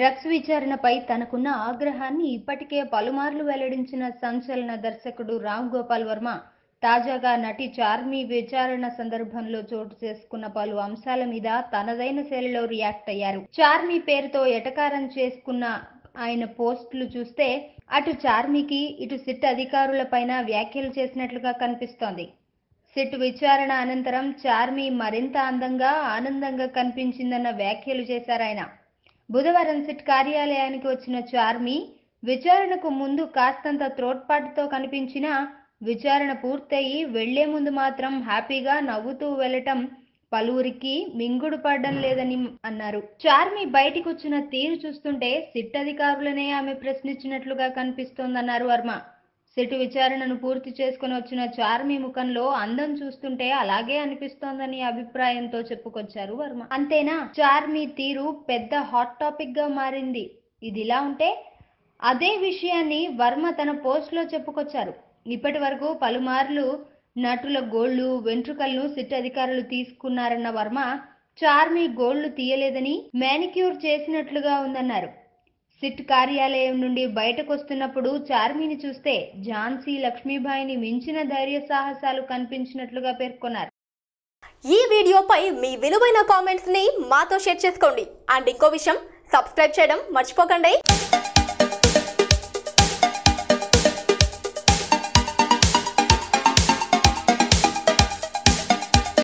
Drugs విచారణపై తనకున్న ఆగ్రహాన్ని ఇప్పటికే పలుమార్లు వెల్లడించిన సంచలన దర్శకుడు రామ్ గోపాల్ వర్మ తాజాగా నటి చార్మి విచారణ సందర్భంలో చోటు చేసుకున్న పలు అంశాల మీద తనదైన శైలిలో రియాక్ట్ అయ్యారు. చార్మి పేరుతో ఎటకారం చేసుకున్న ఆయన పోస్టులు చూస్తే అటు చార్మికి ఇటు సిట్ అధికారులపైన వ్యాఖ్యలు చేసినట్లుగా కనిపిస్తోంది. సిట్ విచారణ అనంతరం చార్మి మరింత అందంగా ఆనందంగా కనిపించిందన్న వ్యాఖ్యలు చేశారాయన. బుధవారం సిట్ కార్యాలయానికి వచ్చిన చార్మి విచారణకు ముందు కాస్తంత త్రోట్పాటుతో కనిపించినా విచారణ పూర్తయి వెళ్లే ముందు మాత్రం హ్యాపీగా నవ్వుతూ వెళ్లటం పలువురికి మింగుడు పడడం లేదని అన్నారు. చార్మి బయటికి వచ్చిన తీరు చూస్తుంటే సిట్ అధికారులనే ఆమె ప్రశ్నించినట్లుగా కనిపిస్తోందన్నారు వర్మ. సిట్ విచారణను పూర్తి చేసుకుని వచ్చిన చార్మి ముఖంలో అందం చూస్తుంటే అలాగే అనిపిస్తోందని అభిప్రాయంతో చెప్పుకొచ్చారు వర్మ. అంతేనా, చార్మి తీరు పెద్ద హాట్ టాపిక్ గా మారింది. ఇదిలా ఉంటే అదే విషయాన్ని వర్మ తన పోస్ట్ లో చెప్పుకొచ్చారు. ఇప్పటి వరకు పలుమార్లు నటుల గోళ్లు వెంట్రుకలను సిట్ అధికారులు తీసుకున్నారన్న వర్మ చార్మి గోళ్లు తీయలేదని మ్యానిక్యూర్ చేసినట్లుగా ఉందన్నారు. సిట్ కార్యాలయం నుండి బయటకు వస్తున్నప్పుడు చార్మిని చూస్తే ఝాన్సీ లక్ష్మీబాయిని మించిన ధైర్య సాహసాలు కనిపించినట్లుగా పేర్కొన్నారు. ఈ వీడియోపై మీ విలువైన కామెంట్స్ ని మాతో షేర్ చేసుకోండి. అండ్ ఇంకో విషయం, సబ్స్క్రైబ్ చేయడం మర్చిపోకండి.